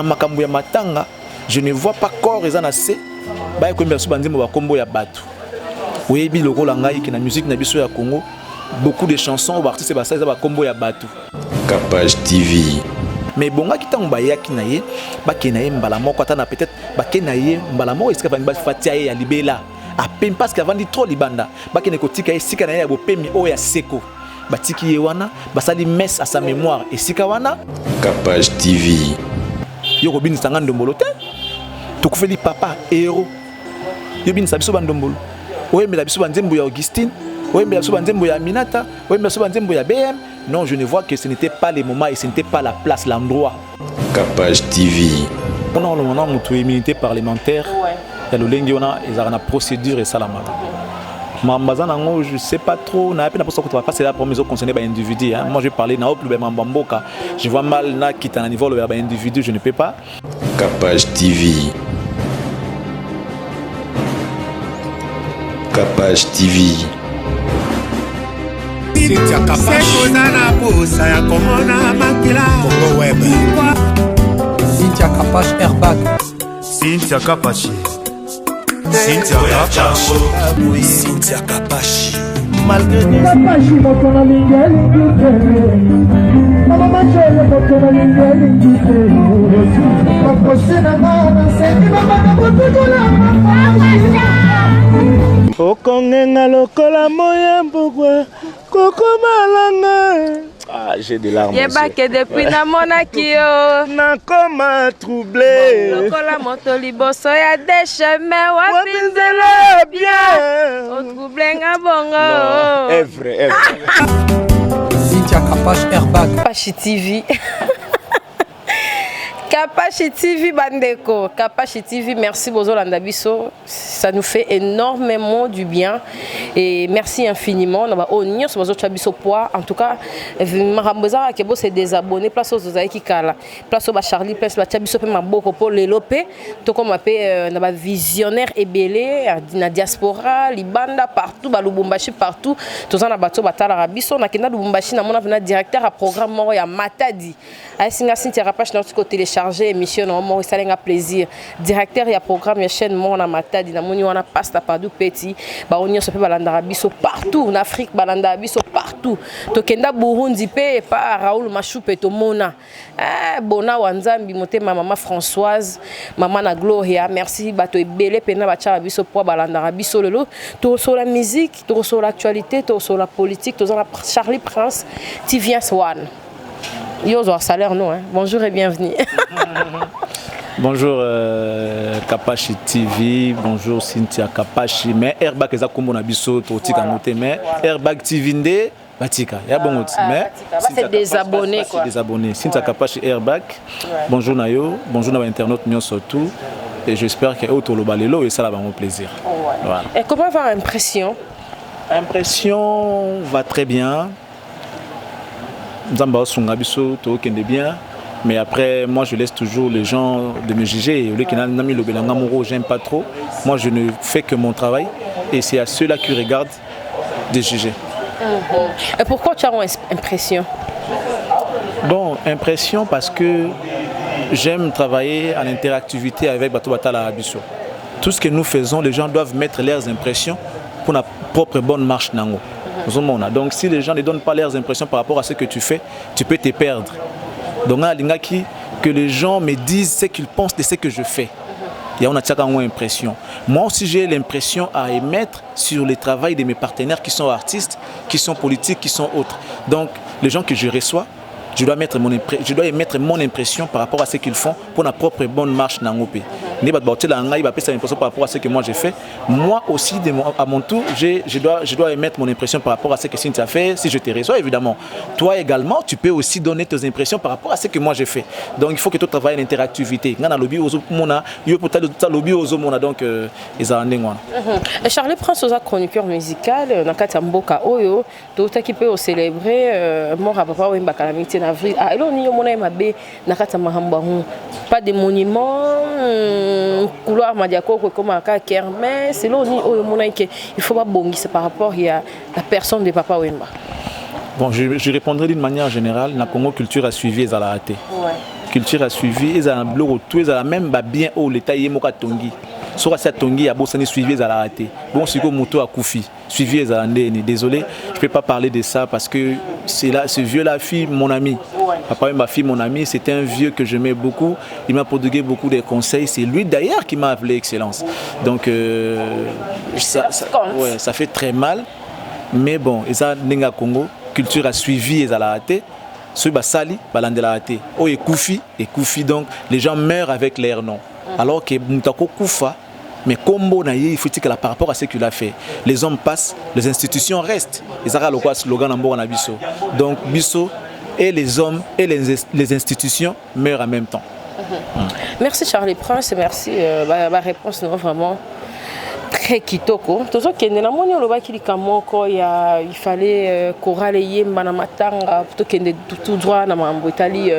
makambo ya matanga, je ne vois pas corps et zanase. Ba ko mberso banzimbo ba kombo ya batu. Oyebi lokola ngai ki na musique na biso ya Congo, beaucoup de chansons ba artistes ba ça ba kombo ya batu. Capage TV. Mais bonga kitango ba yaki na ye, ba kenaye mbala moko ata na peut-être ba kenaye mbala moko esika ba fatia ye ya libela. À peine parce qu'avant dit trop libanda, ba kene kotika ye sika na ye ya bopemi o ya seko. Batiki yewana basali messe à sa mémoire et sikawana Capage TV yoko bin sanga ndombolo te tukufeli papa héros yo bin sabiso bandombolo oyembela biso banzembo ya Augustine oyembela biso banzembo ya Aminata oyembela biso banzembo ya BM. Non, je ne vois que ce n'était pas les moments et ce n'était pas la place, l'endroit. Capage TV On a le moment où immunité parlementaire il y a le lengi on a la procédure et salamata. Je ne sais pas trop, c'est la première concernée par l'individu. Moi je parlais je vois mal qui est à niveau de l'individu, je ne peux pas. Capage TV. Capage TV. Cynthia Capache. Cynthia Capache Airbag. Cynthia Capache. Cynthia Capache. Cynthia Capache. Malgré tout. Capache motona lingel mama machele motona lingel makosena mama senti mama kabotola okongenga lokola moya mbugwa koko malanga. Ah, j'ai des larmes. Yeba que depuis na monaki yo na koma troublé. lokola moto liboso ya des chemins wapinzela bien. o troublenga bongo. Est vrai. Cynthia Capache Airbag. Capache TV. Capache TV Bandeko, Capache TV, merci Bozo Landabiso, ça nous fait énormément du bien et merci infiniment. On va honnir sur Bozo Chabiso poids. En tout cas, Maramboza Kebo s'est désabonné, place aux Ozaïki Kala, place au Charlie, place au Chabiso Maboko pour les lopé, tout comme appelé un visionnaire et belé, na diaspora, Libanda partout, Balubumbashi partout, tout ça na bateau Batala Rabiso, na Kena Lubumbashi, na mon directeur à programme Moro ya Matadi, à Singa Rapache dans ce côté téléchargé émission normalement ça a plaisir directeur il y a programme ya chaîne mon na Matadi na moni wana pasta padu petit ba onyo so pe balanda biso partout en Afrique balanda biso partout to kenda Burundi pe pa Raoul Machoupe to mona bona wanzambi motema maman Françoise maman na Gloria merci bato ebele pena ba cha biso po balanda biso lelo to sur la musique to sur l'actualité to sur la politique to sur Charlie Prince tu viens one. Yo zo salaire non hein. Bonjour et bienvenue. Bonjour Capache TV, bonjour Cynthia Capache. Mais Airbag eza kombo na biso to tika noté mais Airbag TV ndé batika. Ya bon mais c'est des abonnés quoi. Des abonnés. Cynthia Capache Airbag. Bonjour nayo, bonjour na internaute nyo surtout et j'espère que auto lo balelo et ça va mon plaisir. Voilà. Et comment va l'impression? L'impression va très bien. Nzamba Sungabiso, tout est bien. Mais après, moi, je laisse toujours les gens de me juger. J'aime pas trop. Moi, je ne fais que mon travail. Et c'est à ceux-là qui regardent de juger. Et pourquoi tu as une impression? Bon, impression parce que j'aime travailler en interactivité avec Bato Batala Abisso. Tout ce que nous faisons, les gens doivent mettre leurs impressions pour la propre bonne marche nango. Donc si les gens ne donnent pas leurs impressions par rapport à ce que tu fais, tu peux te perdre. Donc que les gens me disent ce qu'ils pensent de ce que je fais. Il y a une impression. Moi aussi j'ai l'impression à émettre sur le travail de mes partenaires qui sont artistes, qui sont politiques, qui sont autres. Donc les gens que je reçois, je dois émettre mon impression par rapport à ce qu'ils font pour la propre bonne marche dans l'OP. Par rapport à ce que moi j'ai fait. Moi aussi, à mon tour, je dois émettre mon impression par rapport à ce que Cynthia fait. Si je te reçois, évidemment. Toi également, tu peux aussi donner tes impressions par rapport à ce que moi j'ai fait. Donc il faut que tu travailles en interactivité. Donc, Charlie Prince, chroniqueur musical, qui peut célébrer mort à papa Wemba Calamité en avril. Ah, pas de monuments, couloir Madiako comme un cas Kermès, c'est là il faut pas bondir par rapport à la personne de papa Wemba. Bon, je répondrai d'une manière générale. La Congo Culture a suivi les Zalaate. culture a suivi ils ont le retour ils ont même bien au l'état yemoka tongi soit ça tongi a bossani suivi ils ont raté bon c'est comme moto a koufi suivi ils ont désolé je peux pas parler de ça parce que c'est là ce vieux là fille mon ami papa et ma fille mon ami c'était un vieux que j'aimais beaucoup il m'a prodigué beaucoup de conseils c'est lui d'ailleurs qui m'a appelé excellence donc ça fait très mal mais bon et ça Nenga Congo culture a suivi ils ont raté ceux basali balandela raté oh et koufi donc les gens meurent avec leur nom alors que mutako koufa mais combo na il faut dire que par rapport à ce qu'il a fait les hommes passent les institutions restent et ça le slogan en na biso donc biso et les hommes et les institutions meurent en même temps. Merci Charlie Prince merci ma réponse non vraiment très kitoko tozo kende na moni oloba kilika moko ya il fallait chorale yemba na matanga plutôt kende tout droit na mambo itali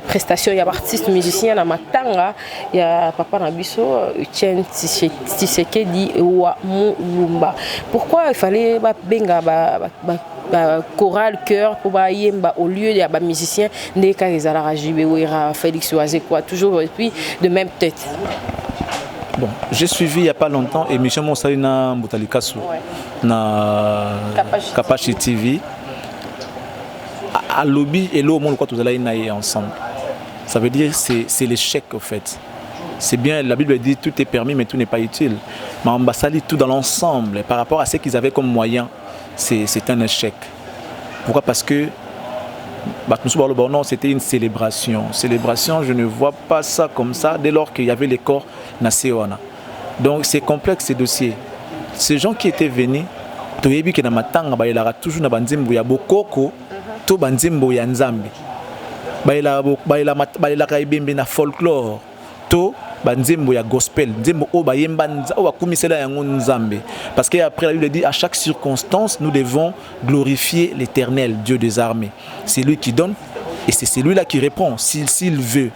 prestation ya artiste musicien na matanga ya papa na biso Etienne Tshisekedi wa Mulumba pourquoi il fallait ba benga ba chorale chœur pour ba yemba au lieu de ba musicien ndeka ezala rajibe wera Félix Oazé quoi toujours et puis de même tête. Bon, j'ai suivi il n'y a pas longtemps l'émission Monsalina Mbutalikasu na Kapashi TV. À lobby et l'eau, on tous allés ensemble. Ça veut dire c'est l'échec au fait. C'est bien, la Bible dit tout est permis mais tout n'est pas utile. Mais on basali tout dans l'ensemble par rapport à ce qu'ils avaient comme moyen, c'est un échec. Pourquoi? Parce que non, c'était une célébration. Célébration, je ne vois pas ça comme ça dès lors qu'il y avait les corps naséoana. Donc c'est complexe ces dossiers. Ces gens qui étaient venus, toyebi ke na matanga ba ila toujours na banzimbo ya bokoko, to banzimbo ya nzambe. Ba ila ka ibembe na folklore, to banzimbo ya gospel, nzimbo o bayemba o bakumisela yango nzambe. Parce que après la Bible dit à chaque circonstance nous devons glorifier l'Éternel, Dieu des armées. C'est lui qui donne et c'est celui-là qui répond s'il veut.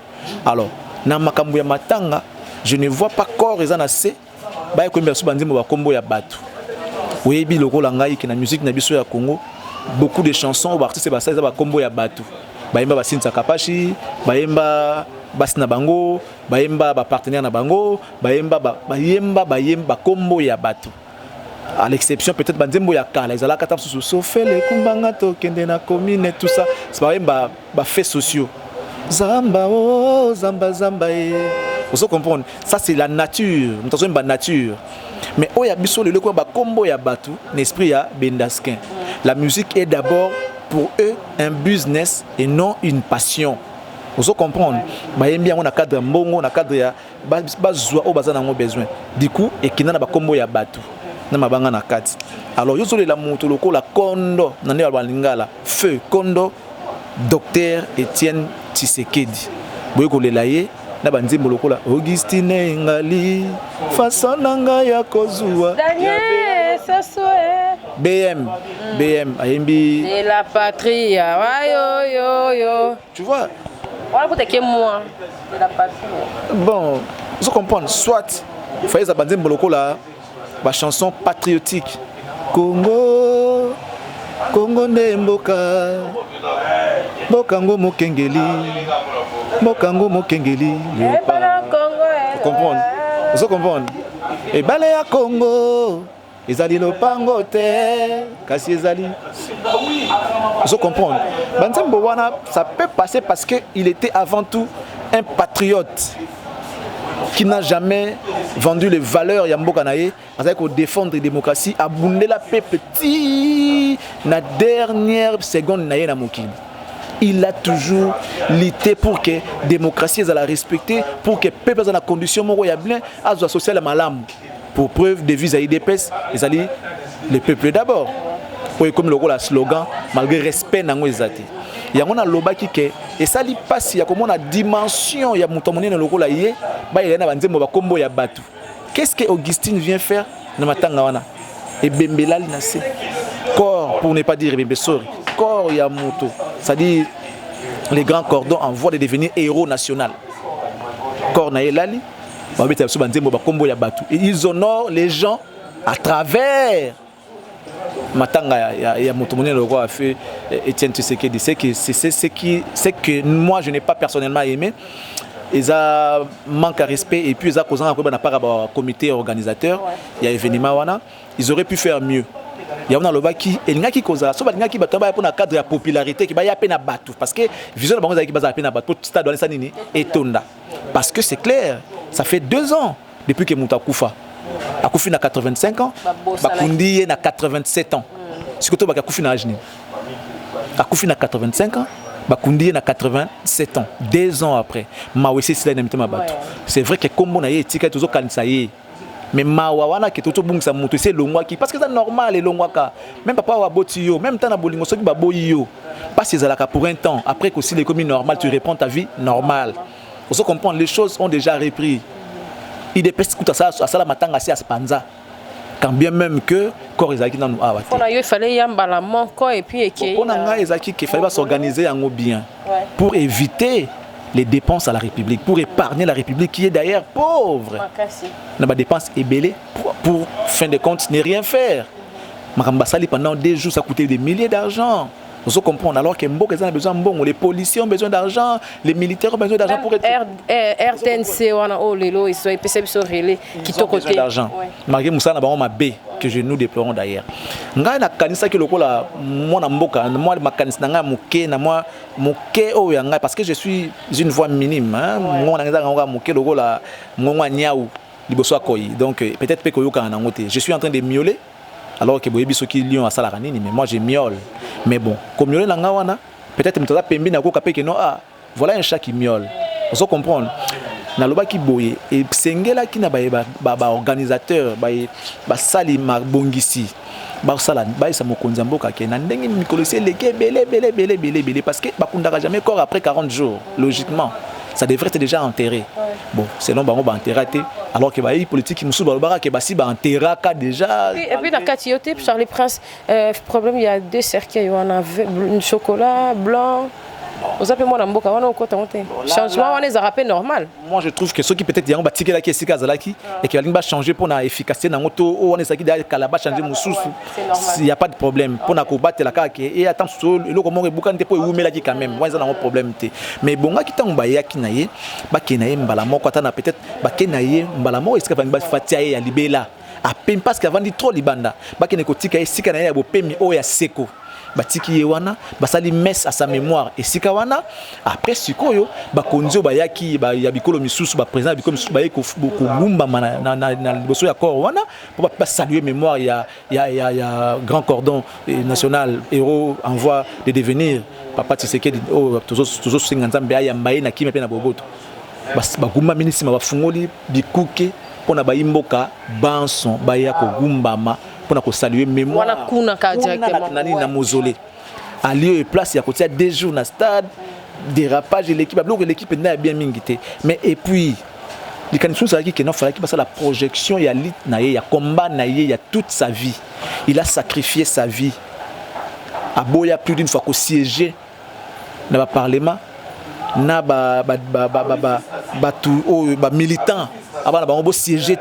Alors, na makambo ya matanga, je ne vois pas corps ezanase ba ekomba su banzimbo ba kombo ya batu. Oyebi lokola ngai ki na musique na biso ya Congo, beaucoup de chansons ba artistes ba ça ba kombo ya batu. Bayemba ba Cynthia Kapashi, bayemba basina bango, bayemba ba partenaire na bango, bayemba kombo ya batu. À l'exception peut-être banzembo ya kala, ils ala kata sous sofele kumbanga to kende na commune tout ça, c'est bayemba ba faits sociaux. Zamba oh zamba zamba e. Vous comprenez? Ça c'est la nature, nous sommes ba nature. Mais oya biso le ko ba kombo ya batu, l'esprit ya bendaskin. La musique est d'abord pour eux un business et non une passion. Vous comprenez? Bayembi on a cadre mbongo, on a cadre ya bazwa o bazana ngo besoin. Du coup et kina na ba kombo ya batu. Na mabanga na kati. Alors yo solo la moto loko la kondo na ne ba lingala feu kondo docteur Etienne Tshisekedi. Boye ko lelaye na banzimbo loko la Augustine Ngali façon nanga ya kozua. Daniel Sassoe BM ayembi et la patrie yo. Tu vois? Voilà pour te moi de la patrie. Bon, vous comprenez soit il fallait ça banzimbo loko la ba chanson patriotique. Congo Nemboka Bokango Mokengeli Vous comprenez? Et Balea Congo ezali lopango te kasi ezali. Vous comprenez? Banzembo wana ça peut passer parce que il était avant tout un patriote qui n'a jamais vendu les valeurs ya mboka na ye, avec défendre la démocratie, abonder la paix petit na dernière seconde na ye na mokili. Il a toujours lutté pour que la démocratie soit respectée, pour que le peuple soit dans la condition social et malam. Pour preuve de visa IDPS, le peuple d'abord. Comme le slogan, malgré le respect dans les athées. Il y a un loba qui est et ça li passe il y a comme une dimension il y a mutamoni na lokola yé ba il y a na banzembo ba kombo ya batu. Qu'est-ce que Augustine vient faire na matanga wana et bembelali na se corps pour ne pas dire bembe sorry corps ya moto c'est-à-dire les grands cordons en voie de devenir héros national corps na elali ba beta so banzembo ba kombo ya batu et ils honorent les gens à travers matanga ya motomone le roi a fait Etienne Tshisekedi, c'est que moi je n'ai pas personnellement aimé. Ils ont manque à respect et puis ils ont causé un comité organisateur, il y a événement wana, ils auraient pu faire mieux. Il y a un loba qui et l'inga qui cause ça, so ba l'inga qui batamba pour un cadre de popularité qui ba ya peine à battre parce que vision de bango qui ba peine à battre pour stade dans sanini et tonda. Parce que c'est clair, ça fait 2 ans depuis que Mouta Koufa. Akoufi na 85 ans, Bakundi na 87 ans. C'est que ba Akoufi na âge ni. Akoufi na 85 ans. Bakundi na 87 ans, 2 ans après. Mawesi sila na mitema bato. C'est vrai que comme on a étika toujours kanisa yé. Mais mawawana qui tout bungsa mutu c'est longwa qui parce que c'est normal les longwa ka. Même papa wa botio, même tant na bolingo soki ba boyo. Pas ces alaka pour un temps. Après que si l'économie normale, tu reprends ta vie normale. On se comprend, les choses ont déjà repris. Il dépêche à ça la matanga à Spanza. Quand bien même que corps Ezaki dans nous il fallait y embalamment quoi et puis on a Ezaki qu'il fallait s'organiser en bien pour éviter les dépenses à la République, pour épargner la République qui est d'ailleurs pauvre. On a des dépenses ébellées pour fin de compte ne rien faire. Makambasali pendant 2 jours ça coûtait des milliers d'argent. On se comprend alors que Mboka a besoin de les policiers ont besoin d'argent, les militaires ont besoin d'argent pour être. RTNC on a oh lelo ils sont PCB sur relais qui ont besoin d'argent. Malgré Moussa na ba ma B que nous déplorons d'ailleurs. Nga na kanisa ke lokola moi na Mboka, moi ma kanisa nga muke na moi muke o yanga parce que je suis une voix minime hein. Moi na nga muke lokola ngwa nyau liboso akoyi. Donc peut-être pe koyoka na ngote. Je suis en train de miauler. Alors que boyebi soki lion à salaranini mais moi je miaule. Mais bon, comme miaule nanga wana, peut-être mtoza pembi na ko kapé que non voilà un chat qui miaule. On se comprend. Na loba ki boye et sengela ki na ba organisateur ba sali mabongisi. Ba sala ba sa mokonza mboka ke na ndenge mikolose leke belé parce que ba kundaka jamais corps après 40 jours logiquement. Ça devrait être déjà enterré. Bon, selon bango ba enterré alors que les politiques qui nous balobara que si ba enterré déjà. Et puis dans Katioté Charles Prince problème il y a 2 cercueils on a un chocolat blanc. Vous appelez moi dans Mboka on a côté changement on est rappelé normal. Moi je trouve que ceux qui peut-être yango batiki la qui esika zalaki et que va changer pour na efficacité na moto on est saki derrière kalaba changer mususu. Il y a pas de problème pour na ko battre la kaka et attends le comment rebuka nte po umela ki quand même moi ça na problème té mais bonga ki tanga ya ki na ye ba ki na ye mbala moko atana peut-être ba ki na ye mbala moko esika ba fatia ya libela a peine parce qu'avant dit trop libanda ba ki ne ko tika esika na ye bo pemi o ya seko batiki yewana basali messe à sa mémoire et sikawana après sikoyo bakonzo bayaki ya bikolo misusu ba président bikolo misusu bayeko beaucoup bumba na liboso ya corps wana pour pas saluer mémoire ya grand cordon national héros en voie de devenir papa Tshisekedi toujours 50 ans ya mbaye na kimé pe na boboto bagumba ministre bafungoli bikuke pona bayimboka banson baya ko gumbama pour saluer mémoire wana kuna ka directement na mausolée à lieu et place il y a côté 2 jours na stade dérapage de l'équipe alors que l'équipe n'a bien mingité mais et puis les candidates ça qui non fallait qu'il passe la projection il y a lit na il y a combat na il y a toute sa vie il a sacrifié sa vie à boya plus d'une fois qu'au siéger dans le parlement na ba militant avant ba on siéger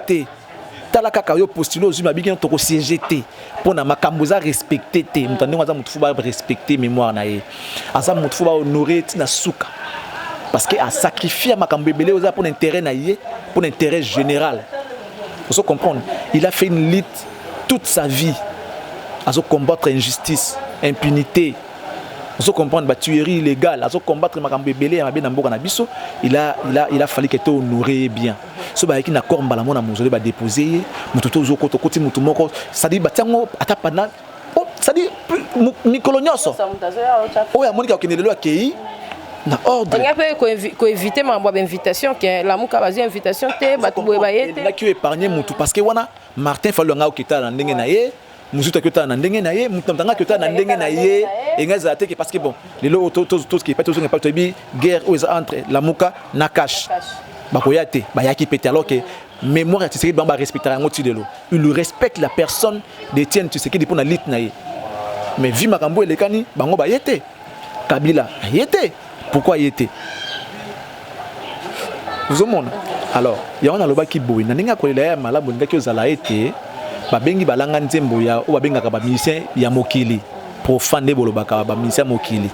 tala kaka yo postuler aux humains bien toko CGT pour na makamboza respecter te mutande ngaza mutu ba respecter mémoire na ye asa mutu ba honorer tina suka parce que a sacrifié makambo belé aux pour l'intérêt na ye pour l'intérêt général vous se comprendre il a fait une lutte toute sa vie à se combattre injustice impunité on se comprendre ba tuerie illégale à se combattre makambo belé ya mabe na mboka na biso il a fallu que tu honorer bien so ba yaki na corps mbala mona mozole ba déposer mututo zo koto koti mutu moko ça dit ba tiango atapa na ça dit mikolonyoso o ya monika okenelelo akei na ordre on a fait ko éviter ma boa invitation que la muka bazi invitation te ba to boye ba yete na ki épargner mutu parce que wana Martin fallu nga okita na ndenge na ye muzuta kyota na ndenge na ye mutamtanga kyota na ndenge na ye engaza te parce que bon les lots tous qui pas tous pas bi guerre entre la muka na cash bakoyate bayaki pété alors que mémoire Tshisekedi bamba respecter un autre de l'eau il respecte la personne d'Etienne Tshisekedi pour na lit na ye mais vi makambo elekani bango bayete Kabila ayete pourquoi ayete vous au monde alors il y a on a loba ki boy na ninga kolela ya malamu ndaki ozala ete babengi balanga nzembo ya o babengaka ba musicien ya mokili profane bolobaka ba musicien mokili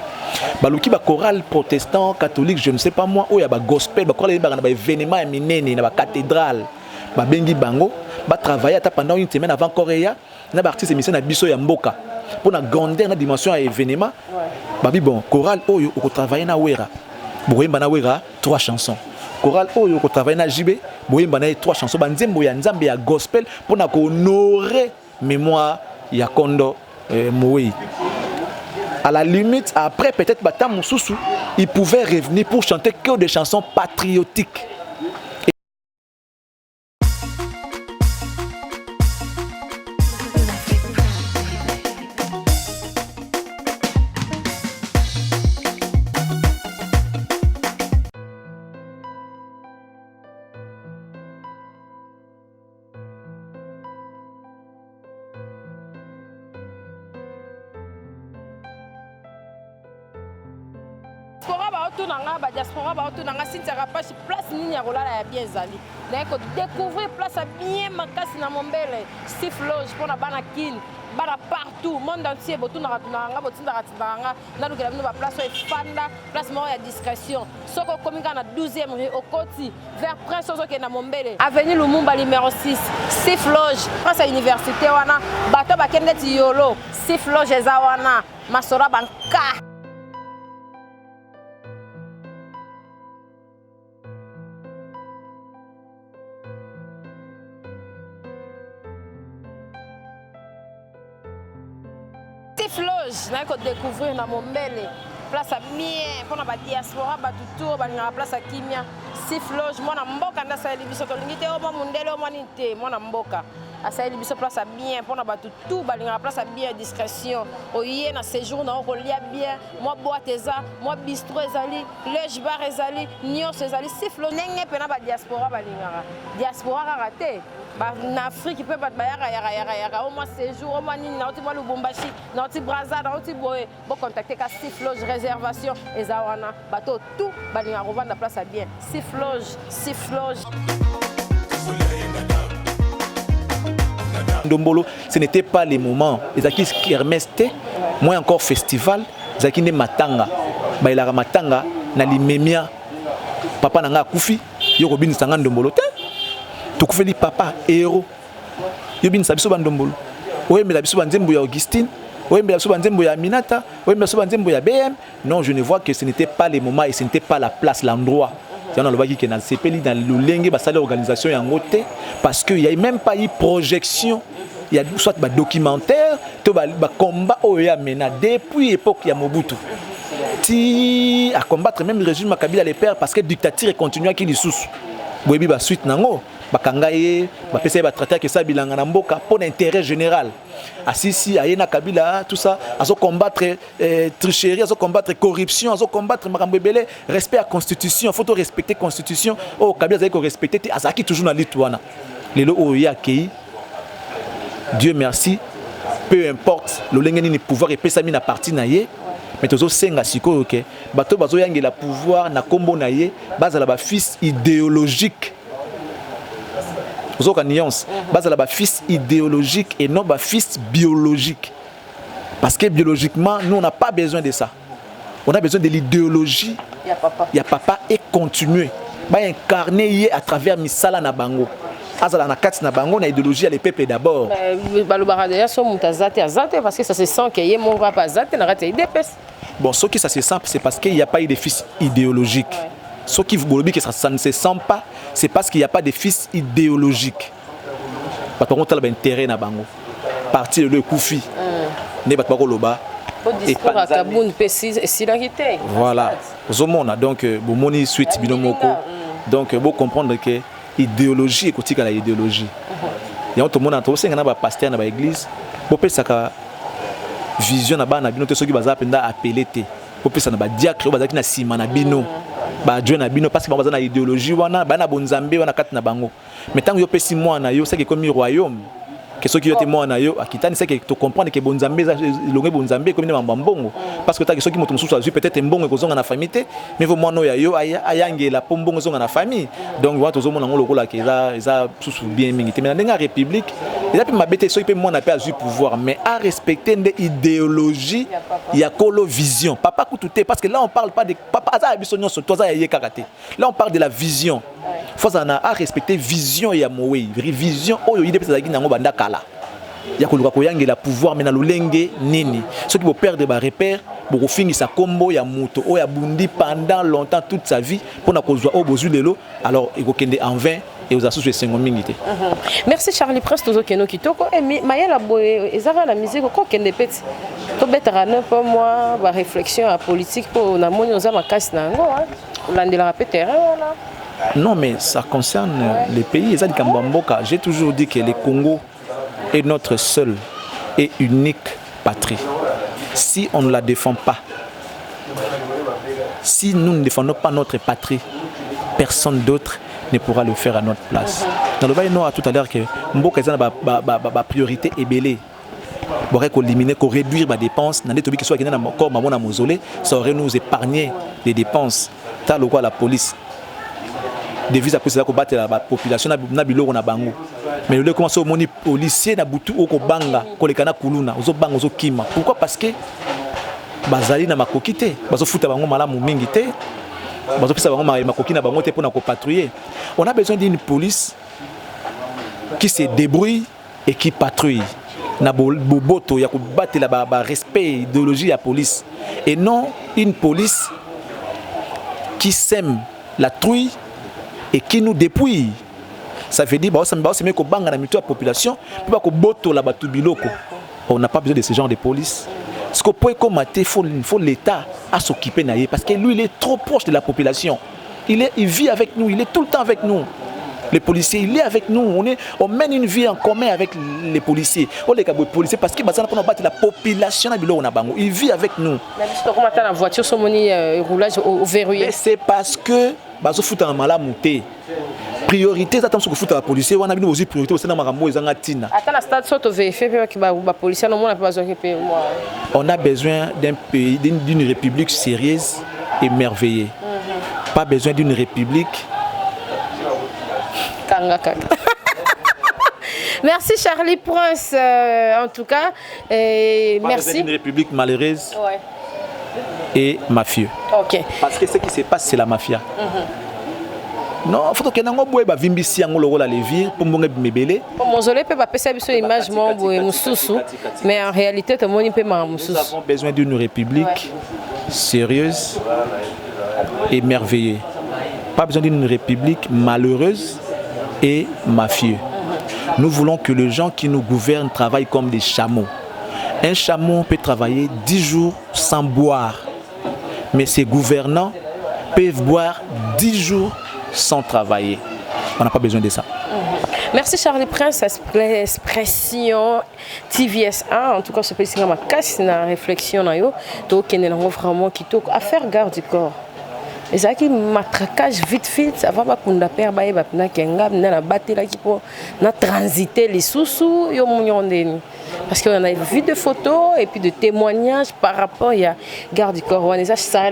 baluki ba chorale protestant catholique je ne sais pas moi o ya ba gospel ba chorale ba événement ya minene na ba cathédrale babengi bango ba travailler ata pendant une semaine avant Corée na ba artiste musicien na biso ya mboka pour na grandeur na dimension ya événement babi bon chorale oyo o travailler na wera boyemba na wera 3 chansons chorale oyo ko travailler na JB boyemba na 3 chansons ba nzembo ya nzambe ya gospel pour na ko honorer mémoire ya Kondo Moïse. À la limite, après peut-être Bata Moussoussou, il pouvait revenir pour chanter que des chansons patriotiques. Diaspora ba otunanga Cynthia Kapashi place nini ya kolala ya bien ezali donc découvrir place bien makasi na Mombele Steve Loge pona bana kin bana partout monde entier botunanga tunanga botindaka tindanga na lukela bino ba place efanda place moko ya discrétion soko komika na 12e rue Okoti vers Prince Ozoke na Mombele avenue Lumumba numéro 6 Steve Loge place à université wana bato bakende ti yolo Steve Loge eza wana masora banka. Loge, na ko découvrir na Mombele place à bien pour na ba diaspora ba tuto ba na place à kimia Steve Loge mona mboka nda sa libiso to lingite o mundele o manite mona mboka asa libiso place à bien pour na ba tuto ba na place à bien discrétion o yé na séjour na ko lia bien moi boîte eza moi bistrot ezali Loge bar ezali nyos ezali Steve Loge nenge pe na ba diaspora ba lingara diaspora raté en Afrique, il peut pas au moins séjour, au moins Nina, au moins Lubumbashi, au Brazza, au Boé, bon contacter Steve Loge, réservation, et Zawana, bateau, tout, balinga revendre la place à bien. Steve Loge. Ndombolo, ce n'était pas les moments. Les acquis kermesté, moi encore festival, les acquis ne matanga, baila matanga, na limemia, papa nanga kufi, yoko bin sanga ndombolo te. Tu fais papa héros. Yobin sabiso bandombolo. Oui, mais la biso banzembo ya Augustine. Oui, mais la biso banzembo ya Minata. Oui, mais la biso banzembo ya BM. Non, je ne vois que ce n'était pas les moments et ce n'était pas la place, l'endroit. C'est on a le voit qui dans le CPL dans le lengue ba salle organisation ya ngote parce que il y a même pas eu projection. Il y a soit ba documentaire, to ba combat oya mena depuis époque ya Mobutu. Ti à combattre même le régime Makabila les pères parce que dictature continue qui les sous. Boyebi ba suite nango. Bakangaye, bapesa ba traiter que ça bilanga na mboka pour l'intérêt général. Asisi ayena Kabila tout ça, azo combattre tricherie, azo combattre corruption, azo combattre makambo ebele, respect à constitution, faut respecter constitution. Oh Kabila zaki ko respecter azaki toujours na litwana. Lelo oya kei. Dieu merci. Peu importe le lengeni ni pouvoir et pesa mi na parti na ye. Mais tozo senga siko OK. Bato bazo yangela pouvoir na kombo na ye, bazala ba fils idéologique. Vous avez une nuance. Base à la fils idéologique et non ba fils biologique. Parce que biologiquement, nous on n'a pas besoin de ça. On a besoin de l'idéologie. Il y a papa et continuer. Ba incarner à travers misala na bango. Azala na kati na bango na idéologie à les peuples d'abord. Balobara d'ailleurs son mutazate azate parce que ça se sent qu'il y a mon papa azate na rate idépes. Bon, ce qui ça se sent c'est parce qu'il n'y a pas eu de fils idéologiques. Ce qui vous dit que ça ne se sent pas, c'est parce qu'il n'y a pas de fils idéologiques. Par contre, il y a un intérêt dans bango. Parti de le Koufi. Ne pas trop loba. Voilà. Donc, bomoni suite binomoko. Donc, vous comprendre que idéologie est côté la idéologie. Il y a tout le monde entre aussi un pasteur dans l'église. Vous pouvez ça vision na bana bino te soki baza penda appelé te. Vous pouvez ça na ba diacre baza ki na sima na bino. Ba Dieu na bino parce que baza na idéologie wana bana bonzambe wana kati na bango. Mais tant que yo pesi moi na yo c'est que comme royaume que ceux qui ont témoin na yo akitani c'est que tu comprendre que bonzambe longue bonzambe comme na mbongo parce que ta ceux qui moto mususu azu peut-être mbongo ko zonga na famille te mais vous moi no ya yo ayangela po mbongo zonga na famille donc wa to zo mona ngolo kola ke eza susu bien mingi te mais na ndenga république Et puis ma bête, il peut mon appel à pouvoir, mais à respecter une idéologie, il y a colo vision. Papa Koutouté, parce que là on parle pas de papa, là on parle de la vision. Faut à respecter vision et amour, vision. Oh, il est peut-être dans banda kala. Il y a colo koyangi la pouvoir, mais na lolenge nini. Ceux qui vont perdre des repères, pour finir sa combo, il y a moto, il y a bundi pendant longtemps toute sa vie pour na kozwa au bozu lelo. Alors il faut kende en vain. Et aux associés de Saint-Gominité. Merci Charlie Prince, tous qui Kitoko. Et Mayela Boye, ils ont la musique, quoi qu'il y ait des petits. Tout bête à pour moi, ma réflexion à politique pour la monnaie aux âmes à casse nango. L'andela terrain là. Non, mais ça concerne les pays. J'ai toujours dit que le Congo est notre seule et unique patrie. Si on ne la défend pas, si nous ne défendons pas notre patrie, personne d'autre ne pourra le faire à notre place. Dans le bail noir tout à l'heure que Mboka est la priorité est belée. Pour éliminer, pour réduire les dépenses, dans les tobiques qui sont dans le corps, ça aurait nous épargné les dépenses. T'as le quoi la police. Devise à cause de combattre la population na biloko na bango. Mais le commence au moni policier na butu oko banga ko lekana kuluna ozo banga ozo kima. Pourquoi? Parce que bazali na makokité, bazo futa bango malamu mingi te. On a besoin d'une police qui se débrouille et qui patrouille. Il y a respect, idéologie à la police. Et non une police qui sème la trouille et qui nous dépouille. Ça veut dire que la population, on n'a pas besoin de ce genre de police. Ce qu'on peut combattre, il faut l'État à s'occuper d'eux parce que lui, il est trop proche de la population. Il vit avec nous, il est tout le temps avec nous. Les policiers, il est avec nous. On mène une vie en commun avec les policiers. On les policiers parce que la population, il vit avec nous. La voiture, roulage verrouillé. C'est parce que priorité ça que fout à la police on a bien aussi priorité au sein de marambo ezanga tina attends la stade saute vérifier que ba policier non on a pas besoin que moi on a besoin d'un pays d'une république sérieuse et merveilleuse. Pas besoin d'une république kanga. Merci Charlie Prince en tout cas et pas merci d'une république malheureuse et mafieux. OK. Parce que ce qui se passe c'est la mafia. Non, faut que nango boye ba vimbisi yango lokola levir pour mbonge mebele. Mozolé peut pas passer sur image mon boye mususu mais en réalité tout le monde peut ma mususu. Nous avons besoin d'une république sérieuse et merveilleuse. Pas besoin d'une république malheureuse et mafieuse. Nous voulons que les gens qui nous gouvernent travaillent comme des chameaux. Un chameau peut travailler 10 jours sans boire. Mais ses gouvernants peuvent boire 10 jours sans travailler. On n'a pas besoin de ça. Merci Charlie Prince, expression TVS1. En tout cas, ce petit ma casse na réflexion na yo. Donc, il y a vraiment qui toque à faire garde du corps. Et ça qui matraquage vite, ça va pas qu'on a perdu, na kenga, na battre là qui pour na transiter les sous-sous yo monyondeni. Parce qu'on a vu des photos et puis des témoignages par rapport à garde du corps. On a des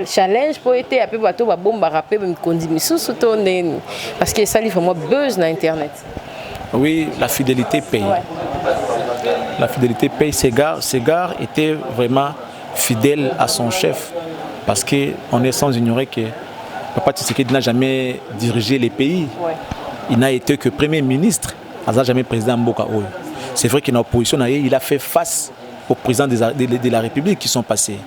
challenges pour être un peu bateau, ba bomba rapper, même conduire sous tonne. Parce que ça livre vraiment buzz dans Internet. Oui, la fidélité paye. Ouais. La fidélité paye. Ségard était vraiment fidèle à son chef. Parce qu'on est sans ignorer que Papa Tshisekedi n'a jamais dirigé les pays. Ouais. Il n'a été que Premier ministre. Il n'a jamais président Mboka Oyo. C'est vrai qu'il est en opposition, il a fait face aux présidents de la République qui sont passés.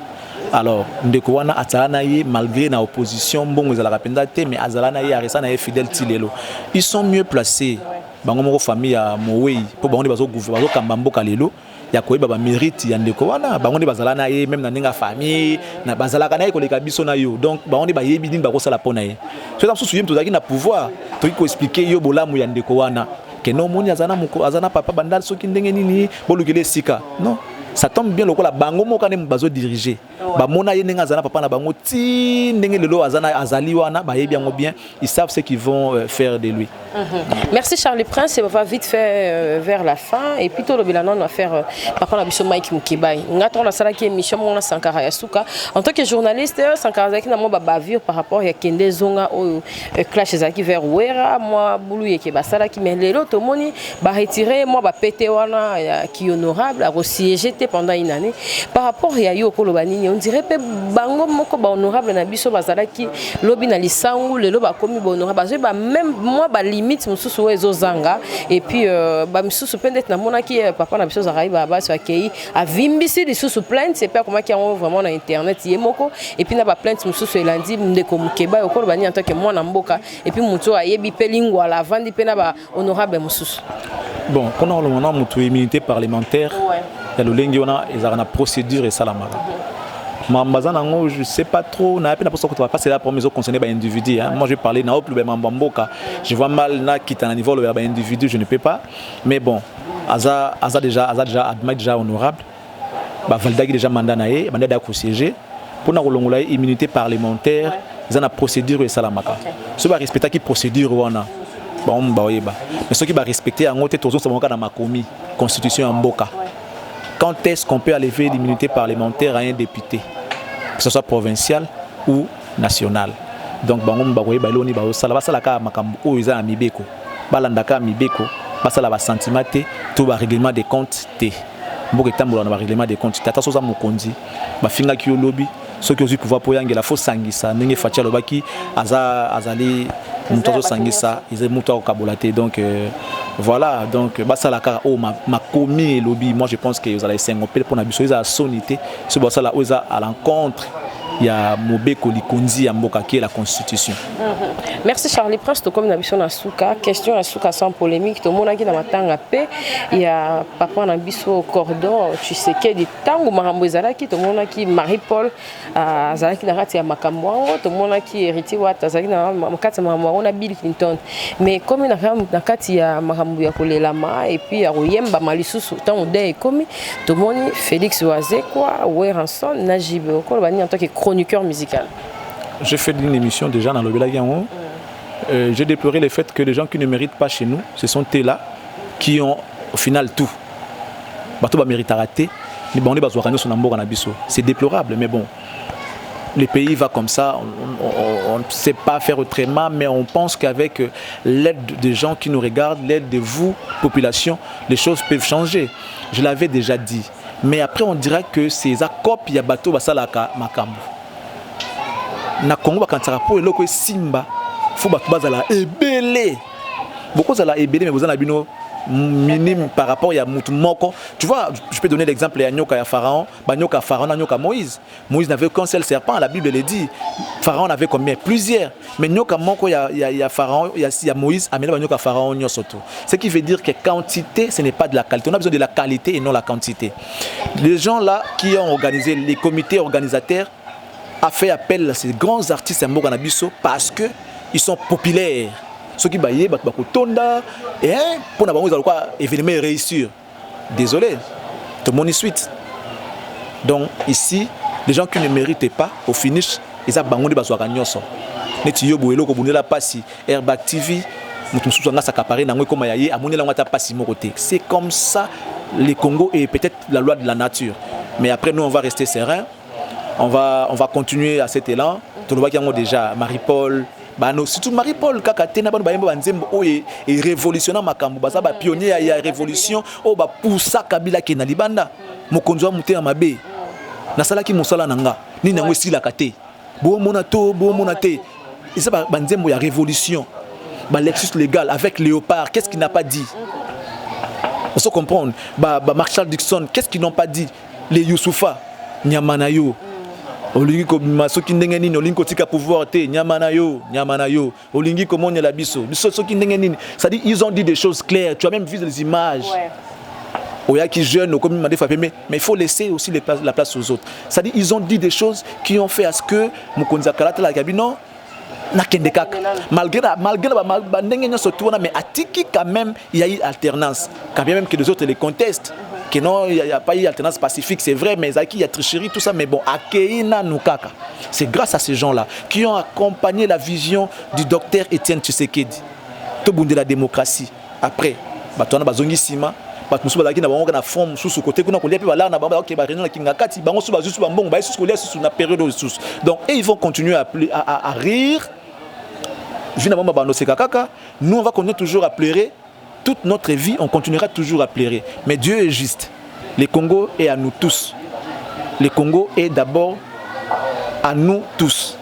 Alors, Ndekowana Atalanaye, malgré l'opposition, bon, ils ont la mais Azalanaye, Aresanaye, fidèle Tilelo. Ils sont mieux placés. Bango famille à Mowei, pour bango bazo gouvernement Kambambo Kalelo, ya koyeba ba mérite ya Ndekowana, bango bazalanaye même na ninga famille, na bazalaka naye ko leka biso na yo. Donc bango ba yebi din ba ko sala pona ye. C'est ça souci to zaki na pouvoir, to ko expliquer yo bolamu ya Ndekowana. Que non moni azana papa bandal soki ndenge nini bolukele sika. Non. Ça tombe bien lokola bango moka ne bazo diriger. Ba mona ye ndenge azana papa na bango ti ndenge lelo azana azali wana ba yebi yango bien, ils savent ce qu'ils vont faire de lui. Merci Charlie Prince, on va vite faire vers la fin et puis tout le bilan on va faire papa na biso Mike Mukibai. Ngato na sala ki émission mona Sankara Yasuka en tant que journaliste Sankara zaki na mo bavure par rapport ya Kende Zonga au clash zaki vers Wera moi boulou yeke basala ki mais lelo to moni ba retirer moi ba pété wana qui honorable a resiégé pendant une année par rapport ya yo kolo banini on dirait pe bango moko ba honorable na biso bazala ki lobi na lisangu lelo ba komi ba honorable ba même moi ba limite mususu wezo zanga et puis ba mususu peut-être na mona ki papa na biso zarai ba ba so akei a vimbisi lisusu plainte c'est pas comment qui ont vraiment na internet yemoko et puis na ba plainte mususu elandi ndeko mukeba yo kolo bani en tant que moi na mboka et puis mutu ayebi pelingo ala vandi pe na ba honorable mususu bon pendant le moment mutu immunité parlementaire il y a le lengi on a une procédure et ça la mara Mambazanango, je ne sais pas trop, na peine pour ça passer là pour mes autres concernés par individu. Moi je vais parler na plus Mambamboka. Je vois mal na qui est à niveau le individu, je ne peux pas. Mais bon, Aza déjà admet déjà honorable. Bah Valdagi déjà mandat naé, mandat d'accès siéger. Pour na rolongola immunité parlementaire, ils ont la procédure et ça la maka. Ceux qui respectent qui procédure wana. Bon bah oyeba. Mais ceux qui va respecter en haute toujours ça mon cas dans ma commis constitution en Mboka. Quand est-ce qu'on peut enlever l'immunité parlementaire à un député, que ce soit provincial ou national? Donc, bango bagoye baloni ba sala basala ka makambo o iza mibeko. Balandaka mibeko, basala ba sentimate, tout ba règlement des comptes té. Mboka tambola na ba règlement des comptes. Tata soza mokonzi, ba finga ki lobby, ceux qui ont pouvoir pour yangela faut sangisa, ndenge fatia lobaki azali mutozo sangisa, ils muto au kabolaté donc voilà, donc basalaka o ma commis lobby, moi je pense que vous allez s'engopper pour na biso ils a sonité, ce basala oza à l'encontre il y a Mobeko Likonzi à Mboka qui est la constitution. Merci Charlie Prince, tout comme Nabiso Nasuka. Question à Suka sans polémique. Tout le monde qui dans matanga paix. Il y a papa Nabiso cordon. Tu sais qu'il y a des tango marambo zalaki. Tout le monde qui Marie-Paul zalaki na rati ya makambo. Tout le monde qui hérité wata zalaki na makati marambo on a Bill Clinton. Mais comme il na kati ya marambo ya kolelama et puis ya royemba malisusu tant de comme tout le monde Félix Oazé quoi Weranson Najib ko bani en tant que chroniqueur musical. J'ai fait une émission déjà dans le Belagian. J'ai déploré le fait que les gens qui ne méritent pas chez nous, ce sont eux-là qui ont au final tout. Bato ba mérite rater, mais bon on est pas sur Namboka na biso. C'est déplorable mais bon. Le pays va comme ça, on ne sait pas faire autrement, mais on pense qu'avec l'aide des gens qui nous regardent, l'aide de vous, population, les choses peuvent changer. Je l'avais déjà dit. Mais après on dira que ces accords ya bateau basalaka makambo. Na Congo bakantara po eloko simba faut bato bazala ebele. Beaucoup zala ebele mais vous en abino minime par rapport à mutu moko. Tu vois, je peux donner l'exemple de Nyoka et Pharaon, Nyoka Pharaon, Nyoka Moïse. Moïse n'avait qu'un seul serpent, la Bible le dit. Pharaon avait combien? Plusieurs. Mais Nyoka moko il y a Pharaon, il y a Moïse, amena Nyoka Pharaon nyosoto. Ce qui veut dire que quantité ce n'est pas de la qualité. On a besoin de la qualité et non la quantité. Les gens là qui ont organisé les comités organisateurs a fait appel à ces grands artistes à Mboka Nabiso parce que ils sont populaires. Ceux qui baillent, tonda et pour n'avoir quoi événement réussir. Désolé, tout le monde est suite. Donc ici, les gens qui ne méritent pas au finish, ils ont bangoné basoaka nyoso. Neti yo boelo ko bunela pasi Airbag TV, mutu mususu nga sakapare na ngwe koma yaye amonela ngata pasi mokoté. C'est comme ça le Congo et peut-être la loi de la nature. Mais après nous on va rester serein. On va continuer à cet élan. Tout le monde qui a déjà Marie-Paul surtout Marie-Paul kakate na bano bayemba banzembo oye et révolutionnaire makambo baza ba pionnier ya révolution o ba poussa Kabila ke na libanda mokonzo muté ya mabe na sala ki mosala nanga ni nango sila kate bo mona te isa banzembo ya révolution ba Lexus légal avec Léopard qu'est-ce qu'il n'a pas dit on se comprendre Marshall Dixon qu'est-ce qu'ils n'ont pas dit les Youssoufa Nyamanayo olingi ko masoki ndenge nini olingi kotika pouvoir te nyamana yo olingi ko monya la biso soki ndenge nini ça dit ils ont dit des choses claires tu as même vu les images oya qui jeune comme m'a fait mais il faut laisser aussi la place aux autres ça dit ils ont dit des choses qui ont fait à ce que Mokonza Kalata la Gabino na kende kaka malgré ndenge nyoso tourna mais atiki quand même il y a eu alternance quand bien même que les autres les contestent que non, il n'y a pas eu alternance pacifique, c'est vrai, mais il y a tricherie, tout ça, mais bon, Akeina Nukaka. C'est grâce à ces gens-là qui ont accompagné la vision du docteur Étienne Tshisekedi, tout bout de la démocratie. Après, bato na bazongi sima, bato musu bazaki na bango na forme sous côté kuna kolia pe bala na baba OK ba réunion na kingakati, bango sous bazusu bambongo ba sous kolia sous na période sous. Donc et ils vont continuer à rire. Nous on va continuer toujours à pleurer. Toute notre vie, on continuera toujours à pleurer. Mais Dieu est juste. Le Congo est à nous tous. Le Congo est d'abord à nous tous.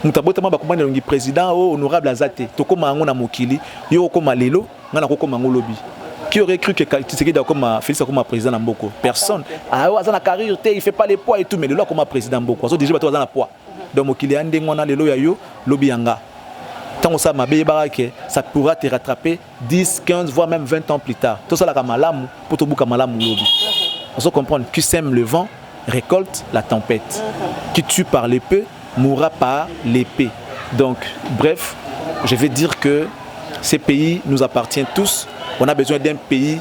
Nous avons le président honorable Azate. Tokoma angona mokili, yo koma lelo, ngana koma ngolobi. Qui aurait cru que Tshisekedi comme Félix comme président Mboko? Personne. Ah ouais, ça na carrière, il fait pas les poids et tout, mais lelo comme président Mboko. So déjà bato na poids. Donc mokili ande ngona lelo ya yo lobi yanga. Tant ça m'a ça pourra te rattraper 10, 15, voire même 20 ans plus tard. Tout ça la kamalamu pour te bouka malamu lobi. On se comprend. Qui sème le vent récolte la tempête. Qui tue par l'épée mourra par l'épée. Donc, bref, je vais dire que ces pays nous appartiennent tous. On a besoin d'un pays.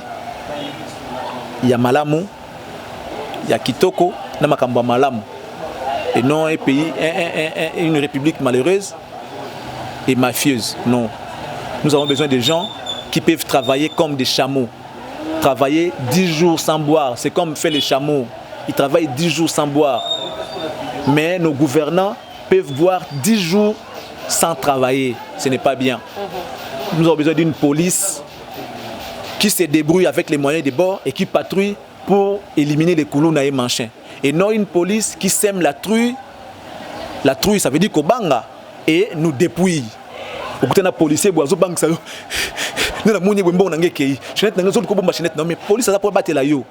Il y a Malamu, il y a Kitoko, il y a Malamu. Et non un pays, une république malheureuse et mafieuse. Non. Nous avons besoin de gens qui peuvent travailler comme des chameaux. Travailler 10 jours sans boire. C'est comme fait les chameaux. Ils travaillent 10 jours sans boire. Mais nos gouvernants peuvent boire 10 jours sans travailler. Ce n'est pas bien. Nous avons besoin d'une police qui se débrouille avec les moyens de bord et qui patrouille pour éliminer les koulouna et manchins. Et non une police qui sème la truie. La truie, ça veut dire qu'Obanga et nous dépouille. Au côté de la police, mais police, ça peut battre la yo.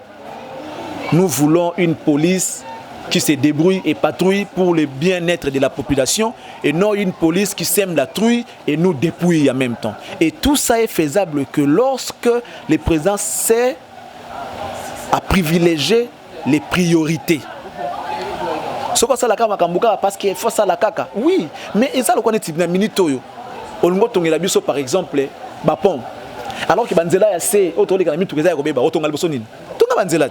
Nous voulons une police qui se débrouille et patrouille pour le bien-être de la population et non une police qui sème la truie et nous dépouille en même temps. Et tout ça est faisable que lorsque le président sait à privilégier les priorités. Ce que ça la kaka parce qu'il faut ça la kaka. Oui, mais ça le connaît tibina minitoyo. Olungo tongela biso par exemple bapon. Alors que banzela ya c'est autre les kanami tukeza ya kobeba otonga liboso nini. Tonga banzela.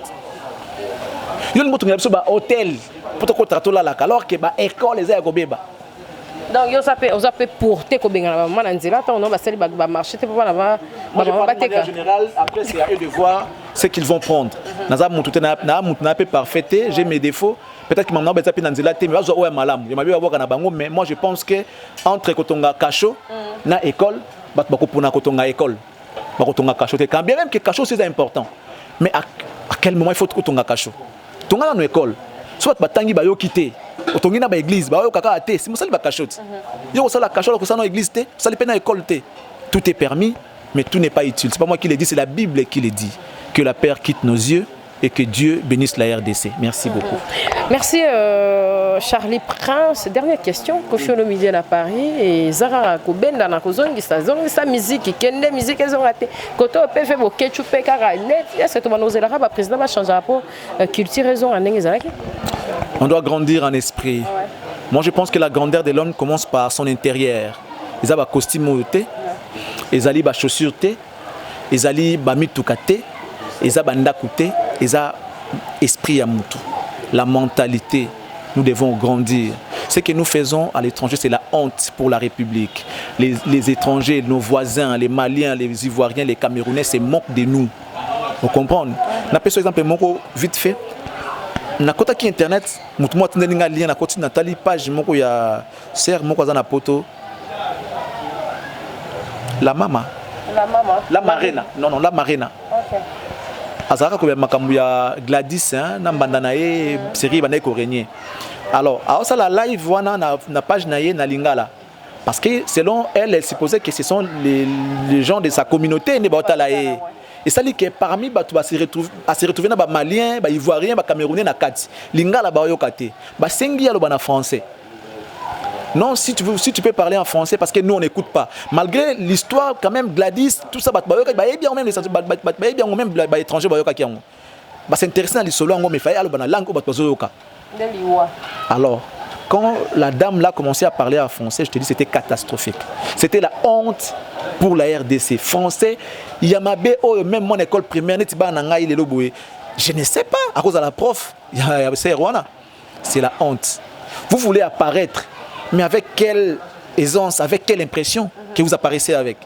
Yo olungo tongela biso ba hôtel pour to contrato la alors que ba école les ya kobeba. Donc yo ça peut porter kobenga na mama nzela tant on va sali ba marché te papa là-bas ba en général après c'est à eux de voir ce qu'ils vont prendre. Naza mutu na peut parfaiter, j'ai mes défauts. Peut-être que maintenant, mais moi je pense que entre Kotonga Kacho na école, bakopuna Kotonga école, Kotonga Kacho. Quand bien même que Kacho c'est important, mais à quel moment il faut Kotonga Kacho? Tonga dans école, soit batangi bayo quitter, Kotongi na ba église, bayo kaka até, c'est mosali ba Kacho. Yo ça la Kacho, ça na église té, ça le na école té. Tout est permis, mais tout n'est pas utile. C'est pas moi qui le dis, c'est la Bible qui le dit. Que la paix quitte nos yeux. Et que Dieu bénisse la RDC. Merci beaucoup. Merci Charlie Prince. Dernière question. Kofi Olomide à Paris et Zara Kobenda na kozongi sa musique kende musique elles ont raté. Koto pe fait bo ketchup kara net. Est-ce que tu vas nous aider là président va changer rapport culture raison en ngezaki? On doit grandir en esprit. Ouais. Moi je pense que la grandeur de l'homme commence par son intérieur. Ils ont ba costume té, ils ont ba chaussures té, ils ont ba mitukate, ils ont ba ndakuté. Et ça, esprit à Moutou, la mentalité, nous devons grandir. Ce que nous faisons à l'étranger, c'est la honte pour la République. Les étrangers, nos voisins, les Maliens, les Ivoiriens, les Camerounais se moquent de nous. Vous comprenez? N'a pas par exemple moko vite fait. Na kota qui internet, mutu mo atende nga lien na koti Nathalie page moko ya ser moko za na poto. La mama. La marina. Non, la marina. OK. Azaka ko makambu ya Gladys na mbanda na ye série bana ko régner. Alors, ça la live wana na page na ye na lingala parce que selon elle supposait que ce sont les gens de sa communauté ne batala ye. Et ça dit que parmi batu ba se retrouver na ba malien, ba ivoirien, ba camerounais na kati. Lingala ba yo kate. Ba sengi ya lo bana français. Non, si tu peux parler en français parce que nous on n'écoute pas. Malgré l'histoire quand même Gladys, tout ça bien même les bien même étrangers s'intéresser à l'histoire mais fallait aller dans la langue Alors, quand la dame là commençait à parler en français, je te dis c'était catastrophique. C'était la honte pour la RDC. Français, Yamabe même mon école primaire je ne sais pas à cause de la prof, c'est la honte. Vous voulez apparaître mais avec quelle aisance, avec quelle impression que vous apparaissez avec?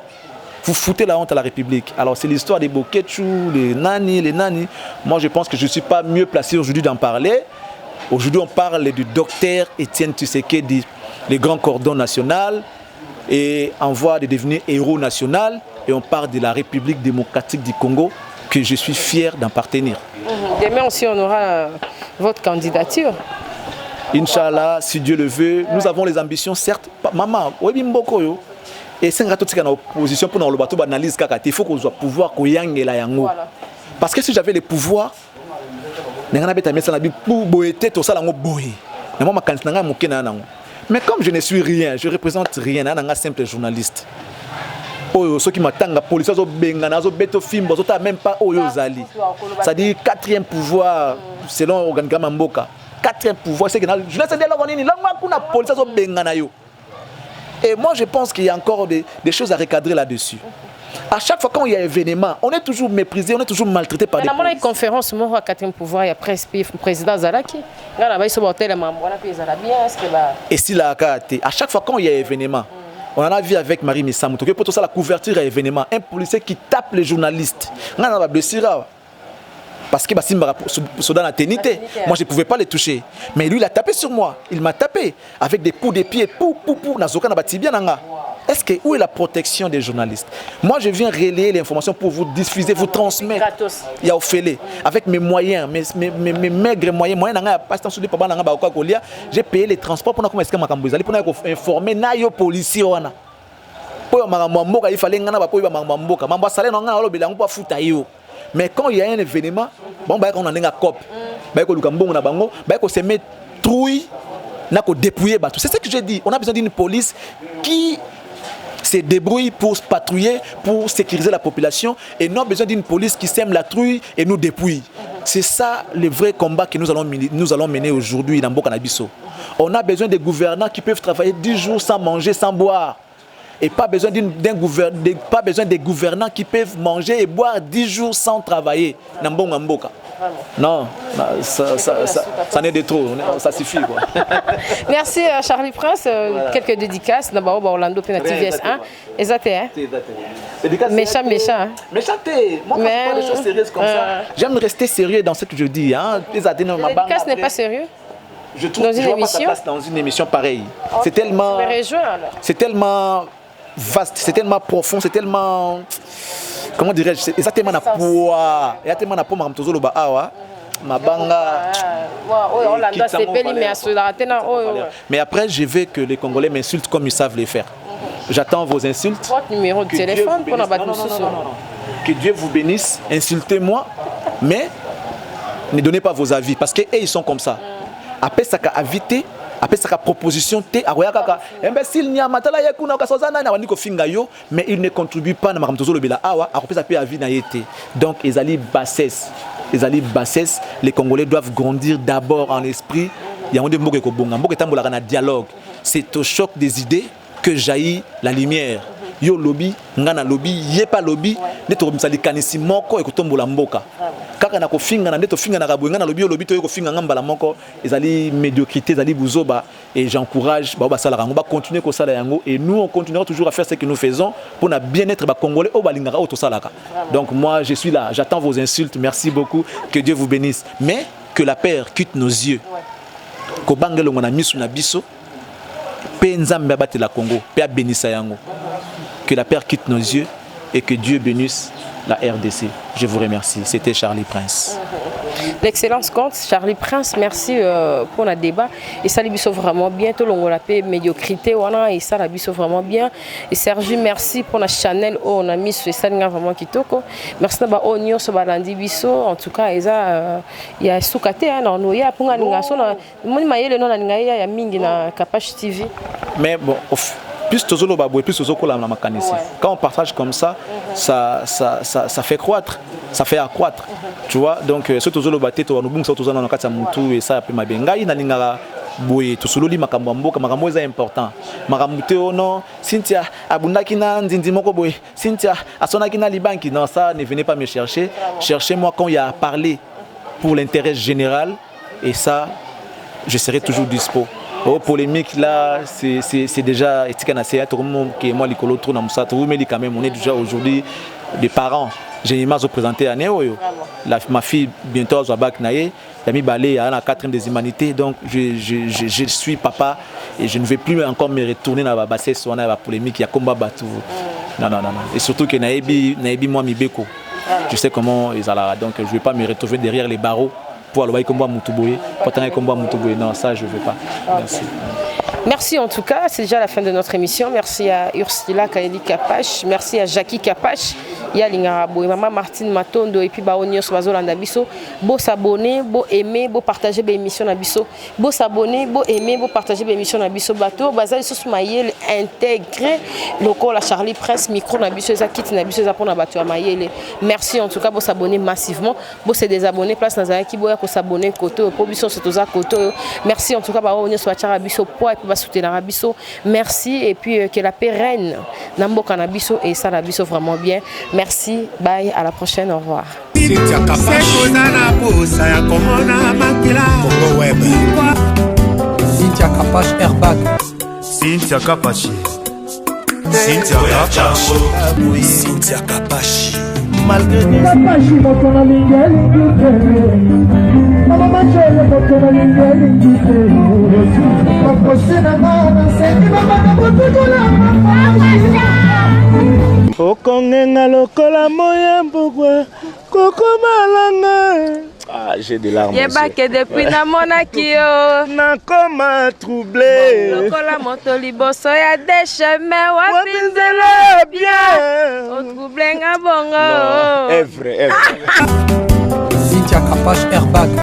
vous foutez la honte à la République. Alors c'est l'histoire des Boketchou, les nani. Moi je pense que je ne suis pas mieux placé aujourd'hui d'en parler. Aujourd'hui on parle du docteur Étienne Tshisekedi, le grand cordon national, et en voie de devenir héros national. Et on parle de la République démocratique du Congo, que je suis fier d'appartenir. Demain aussi, on aura votre candidature. Inch'Allah, si Dieu le veut, nous avons les ambitions, certes. Maman, et c'est une opposition pour nous analyser. Il faut qu'on soit pouvoir. Parce que si j'avais les pouvoirs, mais comme je ne suis rien, je ne représente rien, je suis un simple journaliste. Ceux qui m'attendent, la police, même pas Oyozali. C'est-à-dire 4e pouvoir selon l'organigramme Mboka. 4e pouvoir, c'est que je laisse dire la police. Et moi je pense qu'il y a encore des choses à recadrer là-dessus. À chaque fois qu'il y a un événement, on est toujours méprisé, on est toujours maltraité par des polices. Il y a une conférence, moi, 4e pouvoir, il y a le président Zalaki. Et si la carte, à chaque fois qu'il y a un événement, on en a vu avec Marie Messamouto, pour tout ça, la couverture à l'événement, un policier qui tape les journalistes. On a blessé. Parce que Soudan a ténité. Moi, je ne pouvais pas les toucher. Mais lui, il a tapé sur moi. Il m'a tapé avec des coups de pied. Est-ce que où est la protection des journalistes? Moi, je viens relayer l'information pour vous diffuser, vous transmettre. Il y a Ophélie. Avec mes moyens, mes maigres moyens. J'ai payé les transports pour informer les policiers. Il fallait mais quand il y a un événement, on a cop, on se met trouille, dépouiller. C'est ce que j'ai dit. On a besoin d'une police qui se débrouille pour patrouiller, pour sécuriser la population, et non besoin d'une police qui sème la trouille et nous dépouille. C'est ça le vrai combat que nous allons mener aujourd'hui dans Mboka na biso. On a besoin des gouvernants qui peuvent travailler 10 jours sans manger, sans boire. Et pas besoin des gouvernants qui peuvent manger et boire 10 jours sans travailler. Non, ça n'est de trop, ça suffit. Quoi. Merci Charlie Prince. Quelques dédicaces. D'abord, Orlando Penati VS1. Méchant. Méchant. Moi, quand je parle des choses sérieuses comme ça, j'aime rester sérieux dans ce que je dis. La dédicace n'est pas sérieux. Je trouve que je vois pas sa place dans une émission pareille. C'est tellement vaste, c'est tellement profond, c'est tellement, comment dirais-je, c'est exactement la poids. Il y a tellement de poids, mais après, je veux que les Congolais m'insultent comme ils savent les faire. J'attends vos insultes. Votre numéro de téléphone pour que Dieu vous bénisse, insultez-moi, mais ne donnez pas vos avis, parce qu'ils ils sont comme ça. Après ça, invité. Après sa proposition, imbécile, mais il ne contribue pas à la vie. Donc, les Congolais doivent grandir d'abord en esprit. Il y a un dialogue. C'est au choc des idées que jaillit la lumière. Yo lobby, ngana lobby, yepa lobby, neto misali kanisi moko ekotombola mboka. Kaka na kofinga na neto finga na kabwe ngana lobby lobby to kofinga ngamba la moko, ezali médiocrité, ezali buzoba et j'encourage ba sala rango ba continuer ko sala yango et nous on continuera toujours à faire ce que nous faisons pour na bien-être ba congolais au balingara au to salaka. Donc moi je suis là, j'attends vos insultes, merci beaucoup, que Dieu vous bénisse, mais que la paix quitte nos yeux. Ko bangelo ngona misu na biso. Pe nzambe abate la Congo, pe abénissa yango. Que la paix quitte nos yeux et que Dieu bénisse la RDC. Je vous remercie. C'était Charlie Prince. L'excellence compte. Charlie Prince, merci pour le débat. Et ça, l'Ibiso vraiment bien. Tout le monde a fait médiocrité. Et ça, l'Ibiso vraiment bien. Et Sergi, merci pour la Chanel. On a mis sur ça, vraiment kitoko. Merci d'avoir oignon sur Balandi Biso. En tout cas, il y a Soukate. Il y a pour Kapash TV. Mais bon, plus tozolo baboué, plus tozoko la makanisi. Quand on partage comme ça, ça fait croître, ça fait accroître. Tu vois, donc ce tozolo baté to nubung so tozana nakata mutu et ça pe mabengai na lingara boye to sololi makambo mboka makambo est important. Makambo te ono Cynthia abundaki na nzinzi moko boye. Cynthia asonaki na libanki. Non, ça ne venez pas me chercher. Cherchez-moi quand il y a à parler pour l'intérêt général et ça je serai toujours dispo. Oh, polémique là, c'est déjà tout le monde qui est moi l'écolo trop dans ça, tout mais quand même on est déjà aujourd'hui des parents. J'ai une image présentée à Néo. Ma fille bientôt à Bac Naye, Yami Balé à la 4e des humanités, donc je suis papa et je ne vais plus encore me retourner dans la bassesse sur la polémique, il y a combat batou. Non. Et surtout que Naebi moi mi beko. Je sais comment ils allaient, donc je ne vais pas me retrouver derrière les barreaux pour aller combat Moutouboye, pour aller combat Moutouboye. Non, ça je ne vais pas. Merci. Merci en tout cas, c'est déjà la fin de notre émission. Merci à Ursula Kaeli Kapache, merci à Jackie Kapache, ya Lingarabo, maman Martine Matondo et puis Baonio Soazo Landabiso. Beau s'abonner, beau aimer, beau partager l'émission Nabiso. Beau s'abonner, beau aimer, beau partager l'émission Nabiso. Bateau, Bazali Sousmaïel intégré, local la Charlie Presse, micro Nabiso, ça quitte Nabiso, ça pour Nabato Amaïel. Merci en tout cas, beau s'abonner massivement, beau se désabonner, place Nazaya qui boit, s'abonner côté, provision c'est aux côté. Merci en tout cas, Baonio Soazo Nabiso, et puis soutenir Nabiso. Merci et puis que la paix règne Nambo Canabiso et ça Nabiso vraiment bien. Merci, bye, à la prochaine, au revoir. Cynthia Kapache Airbag. Cynthia Kapache. Cynthia Kapache. Malgré Okongenga lokola moya mbogwa koko malanga. Ah, j'ai des larmes. Yebake depuis na monakio nakoma troublé. lokola moto liboso ya desheme Wapinzela bien. otrouble nga bongo. Evre. Cynthia Kapache Airbag.